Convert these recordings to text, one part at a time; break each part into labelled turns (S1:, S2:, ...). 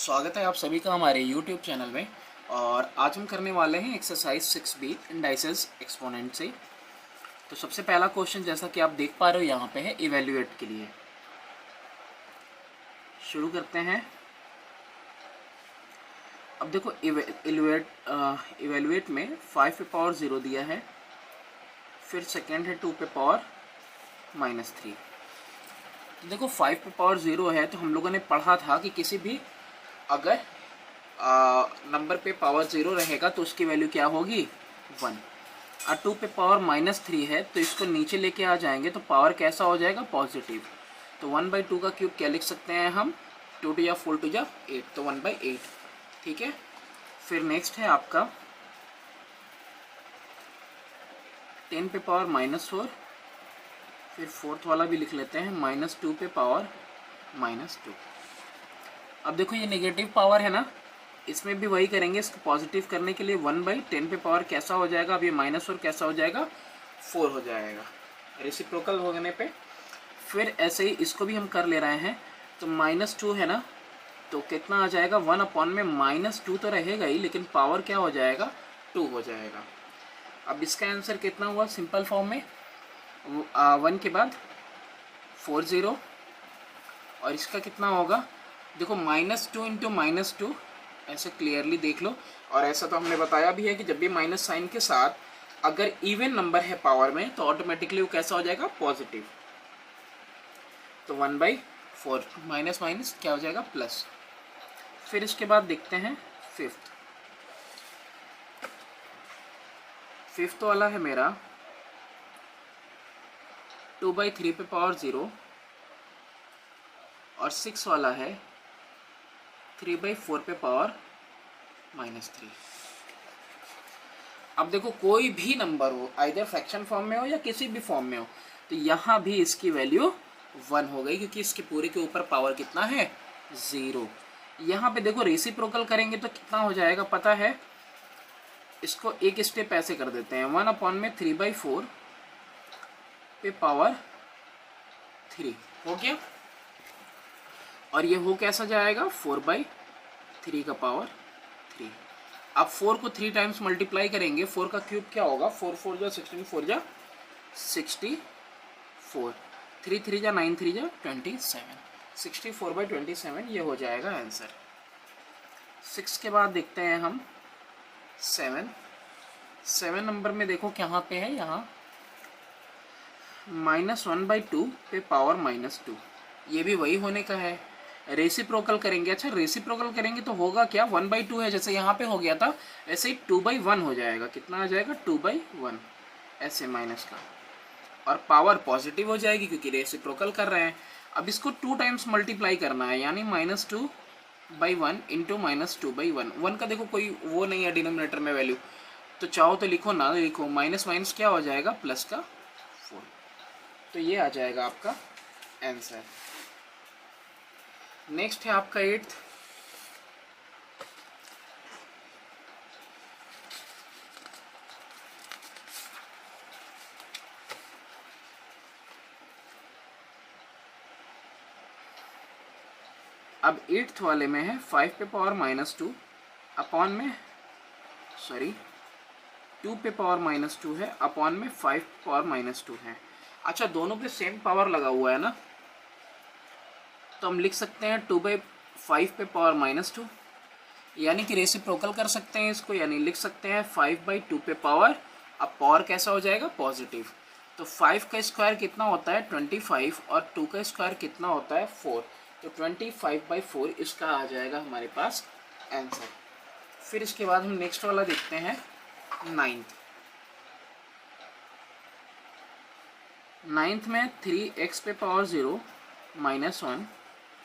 S1: स्वागत है आप सभी का हमारे YouTube चैनल में। और आज हम करने वाले हैं एक्सरसाइज 6B इंडाइसेस एक्सपोनेंट से। तो सबसे पहला क्वेश्चन जैसा कि आप देख पा रहे हो यहाँ पे है इवेल्युएट के लिए। शुरू करते हैं। अब देखो इवेल्युएट में 5 पे पावर 0 दिया है, फिर सेकेंड है 2 पे पावर -3। देखो 5 पे पावर 0 है तो हम लोगों ने पढ़ा था कि किसी भी अगर नंबर पे पावर 0 रहेगा तो उसकी वैल्यू क्या होगी 1। और 2 पे पावर -3 है तो इसको नीचे लेके आ जाएंगे तो पावर कैसा हो जाएगा पॉजिटिव। तो 1/2 का क्यूब क्या लिख सकते हैं हम 2 to 4 to 8, तो 1/8। ठीक है। फिर नेक्स्ट है आपका 10 पे पावर -4, फिर फोर्थ वाला भी लिख लेते हैं -2 पे पावर -2। अब देखो ये नेगेटिव पावर है ना, इसमें भी वही करेंगे। इसको पॉजिटिव करने के लिए 1/10 पे पावर कैसा हो जाएगा, अब ये -4 कैसा हो जाएगा 4 हो जाएगा रेसिप्रोकल होने पे। फिर ऐसे ही इसको भी हम कर ले रहे हैं तो -2 है ना, तो कितना आ जाएगा 1 में -2 तो रहेगा ही, लेकिन पावर क्या हो जाएगा 2 हो जाएगा। अब इसका आंसर कितना हुआ सिंपल फॉर्म में 1 के बाद 40, और इसका कितना होगा देखो -2 इंटू -2, ऐसे क्लियरली देख लो। और ऐसा तो हमने बताया भी है कि जब भी माइनस साइन के साथ अगर इवन नंबर है पावर में तो ऑटोमेटिकली वो कैसा हो जाएगा पॉजिटिव। तो 1/4 माइनस माइनस क्या हो जाएगा प्लस। फिर इसके बाद देखते हैं फिफ्थ वाला है मेरा 2/3 पे पावर 0, और 6 वाला है 3/4 पे पावर -3। अब देखो कोई भी नंबर हो, आइदर फ्रैक्शन फॉर्म में हो या किसी भी फॉर्म में हो, तो यहाँ भी इसकी वैल्यू 1 हो गई, क्योंकि इसके पूरे के ऊपर पावर कितना है 0। यहाँ पे देखो रेसिप्रोकल करेंगे तो कितना हो जाएगा पता है, इसको एक स्टेप ऐसे कर देते हैं 1/3/4 पे पावर 3 हो गया। और ये हो कैसा जाएगा 4/3 का पावर 3। अब 4 को 3 टाइम्स मल्टीप्लाई करेंगे, 4 का क्यूब क्या होगा 4 4 जा 16, 4 जा 64, 3 3 जा 9, 3 जा 27, 64/27 ये हो जाएगा आंसर। 6 के बाद देखते हैं हम 7 नंबर में देखो कहाँ पे है, यहाँ -1/2 पे पावर -2, ये भी वही होने का है। रेसिप्रोकल करेंगे, अच्छा रेसिप्रोकल करेंगे तो होगा क्या 1/2 है, जैसे यहाँ पे हो गया था ऐसे ही 2/1 हो जाएगा। कितना आ जाएगा 2/1 ऐसे माइनस का, और पावर पॉजिटिव हो जाएगी क्योंकि रेसिप्रोकल कर रहे हैं। अब इसको 2 टाइम्स मल्टीप्लाई करना है, यानी -2/1 इंटू -2/1। 1 का देखो कोई वो नहीं है डिनोमिनेटर में वैल्यू, तो चाहो तो लिखो ना लिखो, माइनस माइनस क्या हो जाएगा प्लस का 4। तो ये आ जाएगा आपका आंसर। नेक्स्ट है आपका 8th। अब 8th वाले में है 5 पे पावर -2 अपॉन में 2 पे पावर -2 है अपॉन में 5 पे पावर -2 है। अच्छा दोनों पे सेम पावर लगा हुआ है ना, तो हम लिख सकते हैं 2/5 पे पावर -2, यानी कि रेसिप्रोकल कर सकते हैं इसको, यानी लिख सकते हैं 5/2 पे पावर, अब पावर कैसा हो जाएगा पॉजिटिव। तो 5 का स्क्वायर कितना होता है 25, और 2 का स्क्वायर कितना होता है 4, तो 25/4 इसका आ जाएगा हमारे पास आंसर। फिर इसके बाद हम नेक्स्ट वाला देखते हैं 9th में 3x पे पावर 0 -1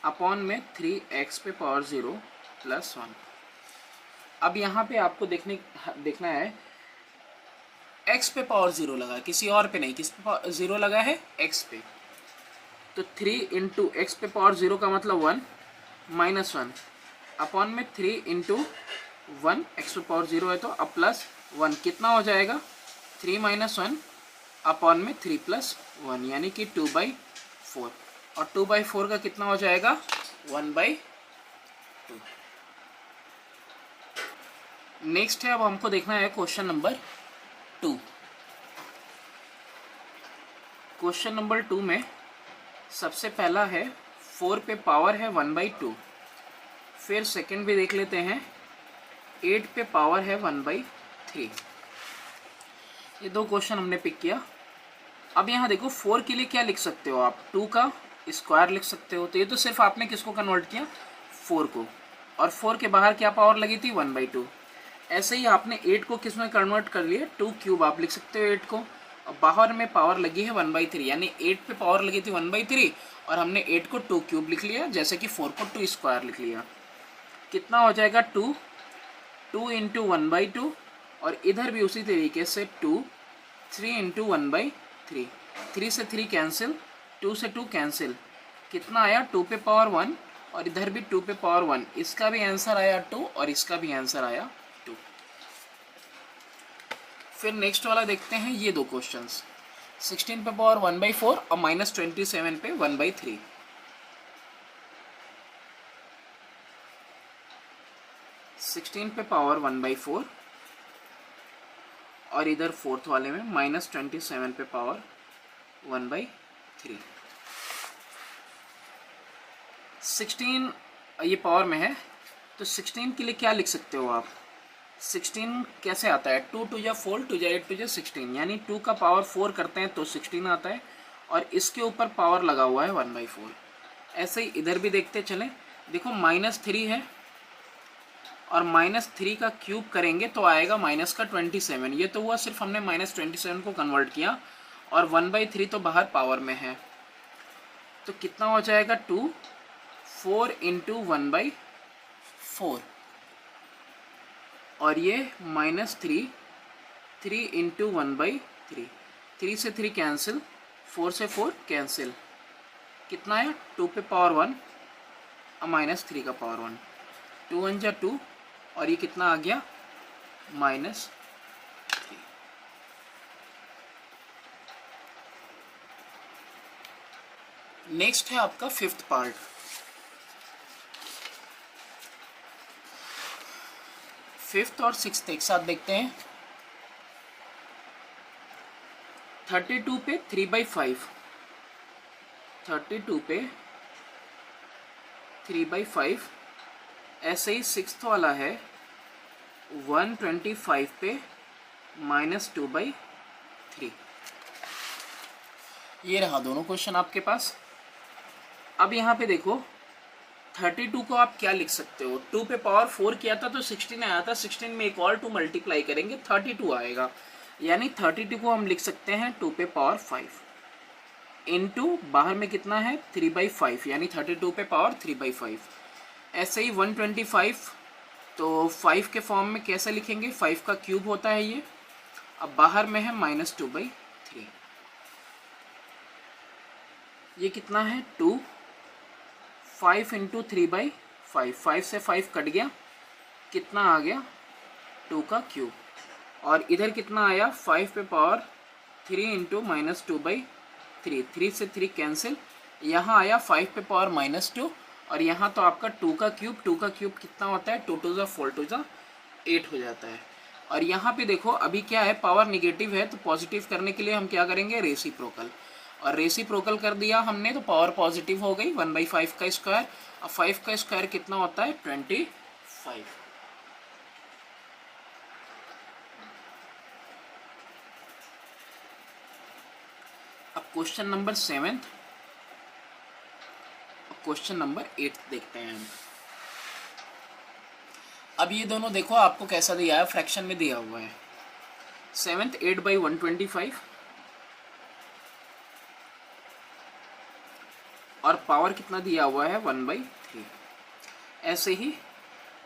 S1: अपॉन में 3x पे पावर 0 +1। अब यहाँ पे आपको देखना है x पे पावर 0 लगा, किसी और पे नहीं, किस पे 0 लगा है x पे, तो 3 इंटू एक्स पे पावर 0 का मतलब 1 -1 अपॉन में 3 इंटू 1 एक्स पे पावर 0 है तो अब +1 कितना हो जाएगा 3 - 1 अपॉन में 3 + 1, यानी कि 2/4, और 2/4 का कितना हो जाएगा 1/2। नेक्स्ट है, अब हमको देखना है क्वेश्चन नंबर 2। क्वेश्चन नंबर 2 में सबसे पहला है 4 पे पावर है 1/2। फिर सेकंड भी देख लेते हैं, 8 पे पावर है 1/3। ये दो क्वेश्चन हमने पिक किया। अब यहाँ देखो 4 के लिए क्या लिख सकते हो आप, 2 का स्क्वायर लिख सकते हो। तो ये तो सिर्फ आपने किसको कन्वर्ट किया, 4 को, और 4 के बाहर क्या पावर लगी थी, 1/2। ऐसे ही आपने 8 को किस में कन्वर्ट कर लिया, 2 क्यूब आप लिख सकते हो 8 को, और बाहर में पावर लगी है 1/3, यानी 8 पे पावर लगी थी 1/3 और हमने 8 को 2 क्यूब लिख लिया, जैसे कि 4 को 2 स्क्वायर लिख लिया। कितना हो जाएगा, 2 इंटू 1/2, और इधर भी उसी तरीके से 3 इंटू 1/3। 3 से 3 कैंसिल, 2 से 2 कैंसिल, कितना आया, 2 पे पावर 1, और इधर भी 2 पे पावर 1। इसका भी आंसर आया 2 और इसका भी आंसर आया 2। फिर नेक्स्ट वाला देखते हैं, ये दो क्वेश्चंस, 16 पे पावर 1/4 और -27 पे 1/3। सिक्सटीन पे पावर 1/4 और इधर फोर्थ वाले में -27 पे पावर 1/3। 16 ये पावर में है, तो 16 के लिए क्या लिख सकते हो आप, 16 कैसे आता है, 2 2 या 4, 2 या 8 2 या 16, यानी 2 का पावर 4 करते हैं तो 16 आता है, और इसके ऊपर पावर लगा हुआ है 1/4। ऐसे ही इधर भी देखते चलें, देखो -3 है, और -3 का क्यूब करेंगे तो आएगा -27। ये तो हुआ सिर्फ हमने -27 को कन्वर्ट किया, और 1/3 तो बाहर पावर में है, तो कितना हो जाएगा, 2 4 इंटू 1/4, और ये -3 इंटू 1/3। 3 से 3 कैंसिल, 4 से 4 कैंसिल, कितना है, 2 पे पावर 1 और -3 का पावर 1, 2 1 जा 2, और ये कितना आ गया, -3। नेक्स्ट है आपका 5th पार्ट। 5th और 6th एक साथ देखते हैं। 32 पे 3/5, 32 पे 3/5। ऐसे ही 6th वाला है 125 पे -2/3। ये रहा दोनों क्वेश्चन आपके पास। अब यहाँ पे देखो 32 को आप क्या लिख सकते हो, 2 पे पावर 4 किया था तो 16 आया था, 16 में एक और 2 मल्टीप्लाई करेंगे 32 आएगा, यानी 32 को हम लिख सकते हैं 2 पे पावर 5 इंटू बाहर में कितना है 3/5, यानी 32 पे पावर 3/5। ऐसे ही 125, तो 5 के फॉर्म में कैसे लिखेंगे, 5 का क्यूब होता है ये, अब बाहर में है -2/3। ये कितना है 2, 5 इंटू 3/5, 5 से 5 कट गया, कितना आ गया 2 का क्यूब, और इधर कितना आया 5 पे पावर 3 इंटू -2/3, 3 से 3 कैंसिल, यहाँ आया 5 पे पावर -2, और यहाँ तो आपका 2 का क्यूब, 2 का क्यूब कितना होता है, 2 2 जा 4 2 जा 8 हो जाता है। और यहाँ पे देखो अभी क्या है, पावर निगेटिव है, तो पॉजिटिव करने के लिए हम क्या करेंगे, रेसिप्रोकल, और रेसिप्रोकल कर दिया हमने तो पावर पॉजिटिव हो गई, 1/5 का स्क्वायर। अब 5 का स्क्वायर कितना होता है, 25। अब क्वेश्चन नंबर 7, क्वेश्चन नंबर 8 देखते हैं हम। अब ये दोनों देखो आपको कैसा दिया है, फ्रैक्शन में दिया हुआ है। 7th 8/125, और पावर कितना दिया हुआ है 1/3। ऐसे ही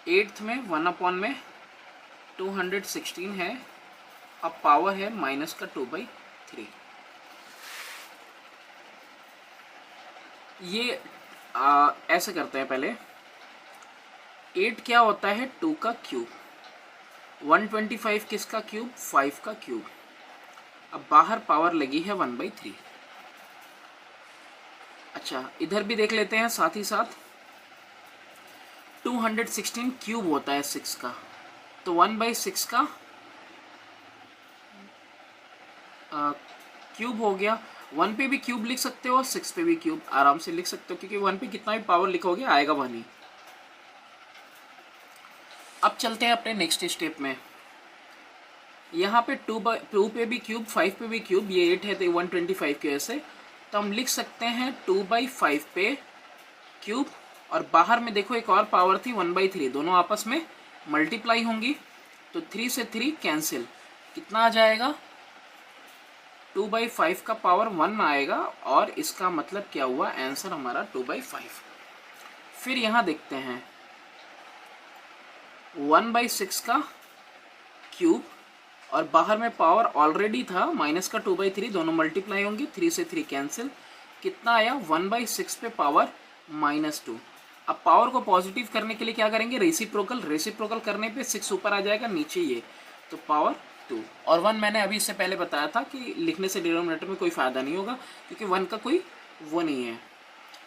S1: 8th में 1/216 है, अब पावर है -2/3। ये ऐसे करते हैं, पहले 8 क्या होता है, 2 का क्यूब, 125 किसका क्यूब, 5 का क्यूब, अब बाहर पावर लगी है 1/3। अच्छा इधर भी देख लेते हैं साथ ही साथ, 216 क्यूब होता है 6 का, तो 1/6 का क्यूब हो गया। 1 पे भी क्यूब लिख सकते हो और 6 पे भी क्यूब आराम से लिख सकते हो, क्योंकि 1 पे कितना भी पावर लिखोगे आएगा 1 ही। अब चलते हैं अपने नेक्स्ट स्टेप में। यहाँ पे 2 पे भी क्यूब, 5 पे भी क्यूब, ये 8 है तो 125 के ऐसे, तो हम लिख सकते हैं 2/5 पे क्यूब, और बाहर में देखो एक और पावर थी 1/3, दोनों आपस में मल्टीप्लाई होंगी, तो 3 से 3 कैंसिल, कितना आ जाएगा 2/5 का पावर 1 आएगा, और इसका मतलब क्या हुआ, आंसर हमारा 2/5। फिर यहाँ देखते हैं 1/6 का क्यूब, और बाहर में पावर ऑलरेडी था माइनस का 2/3, दोनों मल्टीप्लाई होंगे, 3 से 3 कैंसिल, कितना आया 1/6 पे पावर -2। अब पावर को पॉजिटिव करने के लिए क्या करेंगे, रेसिप्रोकल करने पे 6 ऊपर आ जाएगा, नीचे ये, तो पावर 2 और 1 मैंने अभी इससे पहले बताया था कि लिखने से डिनोमिनेटर में कोई फ़ायदा नहीं होगा, क्योंकि 1 का कोई वो नहीं है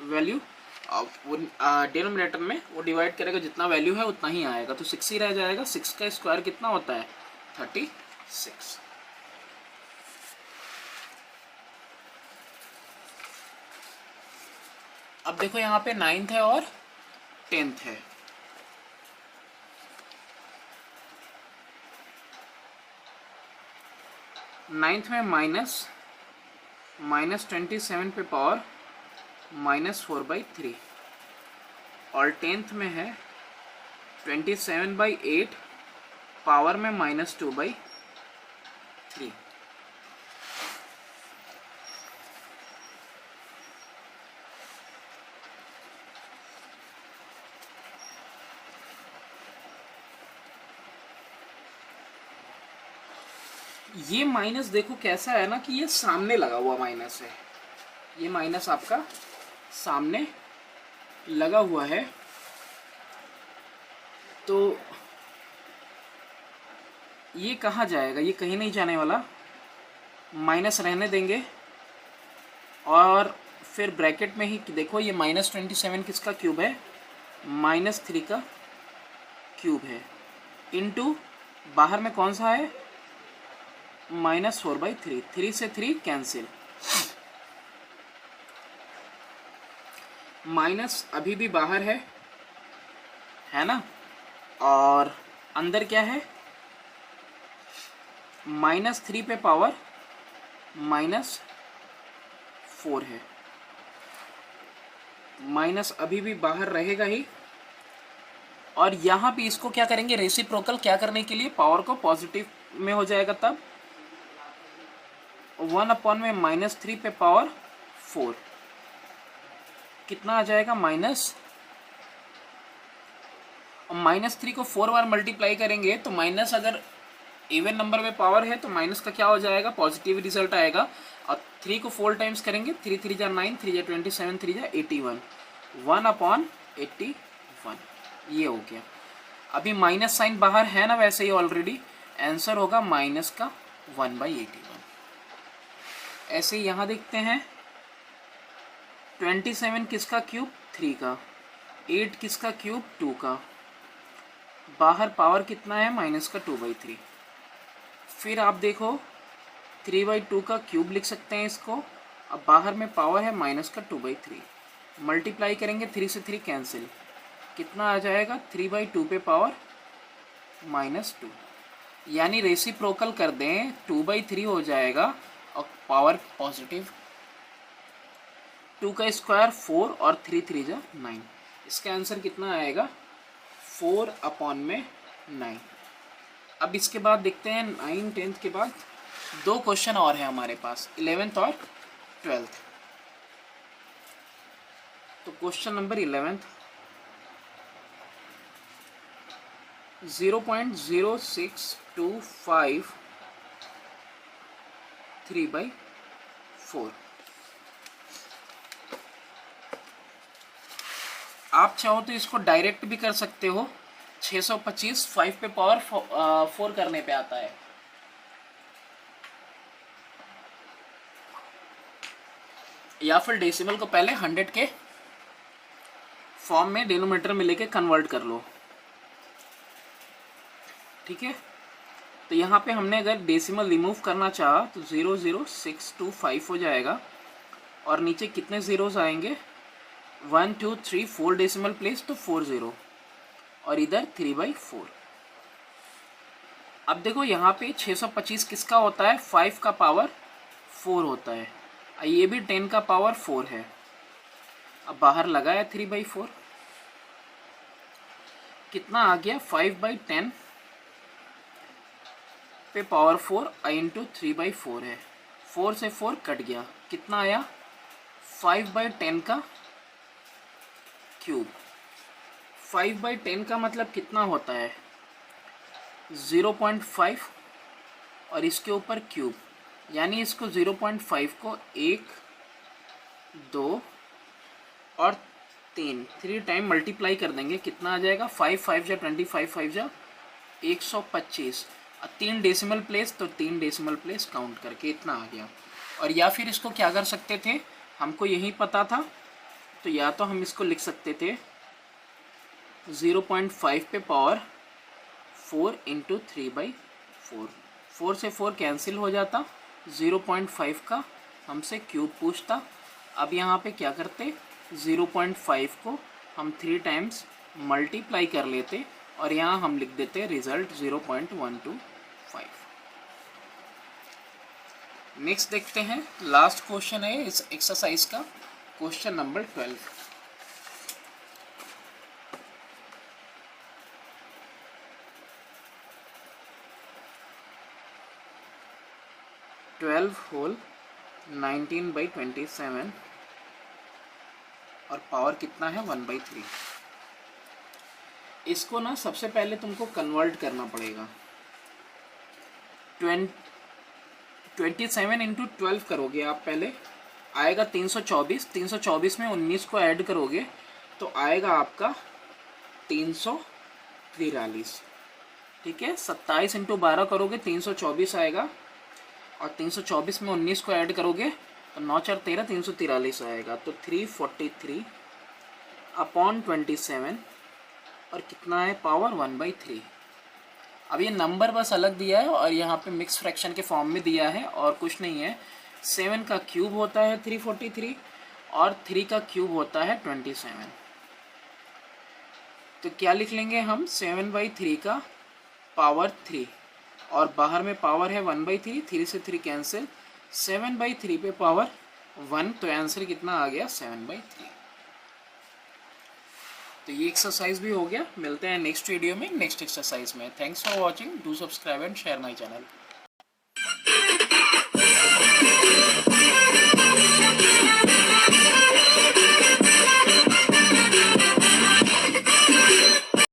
S1: वैल्यू, वो डिनोमिनेटर में वो डिवाइड करेगा, जितना वैल्यू है उतना ही आएगा, तो 6 ही रह जाएगा। 6 का स्क्वायर कितना होता है 36। अब देखो यहाँ पे 9th है और 10th है। नाइन्थ में -27 पे पावर -4/3, और 10th में है 27/8 पावर में -2/3। ये माइनस देखो कैसा है ना, कि ये सामने लगा हुआ माइनस है, ये माइनस आपका सामने लगा हुआ है, तो ये कहाँ जाएगा, ये कहीं नहीं जाने वाला, माइनस रहने देंगे, और फिर ब्रैकेट में ही देखो ये -27 किसका क्यूब है, -3 का क्यूब है, इनटू बाहर में कौन सा है -4/3, 3 से 3 कैंसिल, माइनस अभी भी बाहर है ना, और अंदर क्या है -3 पे पावर -4 है, माइनस अभी भी बाहर रहेगा ही, और यहाँ पे इसको क्या करेंगे, रेसिप्रोकल क्या करने के लिए, पावर को पॉजिटिव में हो जाएगा, तब 1 में -3 पे पावर 4 कितना आ जाएगा -3 को 4 बार मल्टीप्लाई करेंगे, तो माइनस अगर इवन नंबर में पावर है तो माइनस का क्या हो जाएगा, पॉजिटिव रिजल्ट आएगा, और 3 को 4 टाइम्स करेंगे, 3 3 जा 9, 3 जा 27, 3 जा 81, 1/81, ये हो गया। अभी माइनस साइन बाहर है ना वैसे ही ऑलरेडी, आंसर होगा माइनस का 1/81। ऐसे ही यहाँ देखते हैं 27 किसका क्यूब 3 का, 8 किसका क्यूब 2 का, बाहर पावर कितना है माइनस का 2/3। फिर आप देखो 3/2 का क्यूब लिख सकते हैं इसको, अब बाहर में पावर है माइनस का 2/3, मल्टीप्लाई करेंगे 3 से 3 कैंसिल, कितना आ जाएगा 3/2 पे पावर -2, यानी रेसिप्रोकल कर दें 2/3 हो जाएगा, और पावर पॉजिटिव, 2 का स्क्वायर 4 और 3 3 जा 9, इसका आंसर कितना आएगा 4/9। अब इसके बाद देखते हैं 9 10th के बाद 2 क्वेश्चन और है हमारे पास, 11th और 12th। तो क्वेश्चन नंबर 11th, 0.0625 3/4। आप चाहो तो इसको डायरेक्ट भी कर सकते हो, 625 5 पे पावर 4 करने पे आता है, या फिर डेसिमल को पहले 100 के फॉर्म में डिनोमिनेटर में लेके कन्वर्ट कर लो। ठीक है। तो यहाँ पे हमने अगर डेसिमल रिमूव करना चाहा तो 00625 हो जाएगा, और नीचे कितने ज़ीरोज़ आएंगे, 1 2 3 4 डेसिमल प्लेस तो 4 ज़ीरो, और इधर 3/4। अब देखो यहाँ पे 625 किसका होता है, 5 का पावर 4 होता है, ये भी 10 का पावर 4 है। अब बाहर लगाया 3/4, कितना आ गया, 5/10 पे पावर 4 आई इंटू 3/4 है, 4 से 4 कट गया, कितना आया, 5/10 का क्यूब। 5/10 का मतलब कितना होता है, 0.5 और इसके ऊपर क्यूब, यानी इसको 0.5 को 1 2 और 3 टाइम मल्टीप्लाई कर देंगे, कितना आ जाएगा, 5 5 जा 25, 5 जा 125, 3 डेसिमल प्लेस तो 3 डेसिमल प्लेस काउंट करके इतना आ गया। और या फिर इसको क्या कर सकते थे, हमको यही पता था, तो या तो हम इसको लिख सकते थे 0.5 पे पावर 4 इंटू 3/4, 4 से 4 कैंसिल हो जाता, 0.5 का हमसे क्यूब पूछता। अब यहाँ पे क्या करते, 0.5 को हम 3 टाइम्स मल्टीप्लाई कर लेते, और यहाँ हम लिख देते रिजल्ट 0.125। नेक्स्ट देखते हैं, लास्ट क्वेश्चन है इस एक्सरसाइज का, क्वेश्चन नंबर 12। होल 19/27 और पावर कितना है, 1/3। इसको ना सबसे पहले तुमको कन्वर्ट करना पड़ेगा, 27 इंटू 12 करोगे आप पहले, आएगा 324, 324 में 19 को ऐड करोगे तो आएगा आपका 343, ठीक है। 27 इंटू 12 करोगे 324 आएगा, और 324 में 19 को ऐड करोगे तो 9 4 13 343 आएगा, तो 343 अपॉन 27, और कितना है, पावर 1/3। अब ये नंबर बस अलग दिया है और यहाँ पे मिक्स फ्रैक्शन के फॉर्म में दिया है और कुछ नहीं है। 7 का क्यूब होता है 343 और 3 का क्यूब होता है 27। तो क्या लिख लेंगे हम, 7/3 का पावर 3, और बाहर में पावर है 1/3, 3 से 3 कैंसिल, 7/3 पे पावर 1, तो आंसर कितना आ गया, 7/3। तो ये एक्सरसाइज भी हो गया। मिलते हैं नेक्स्ट वीडियो में नेक्स्ट एक्सरसाइज में। Thanks for watching, do subscribe and share my channel.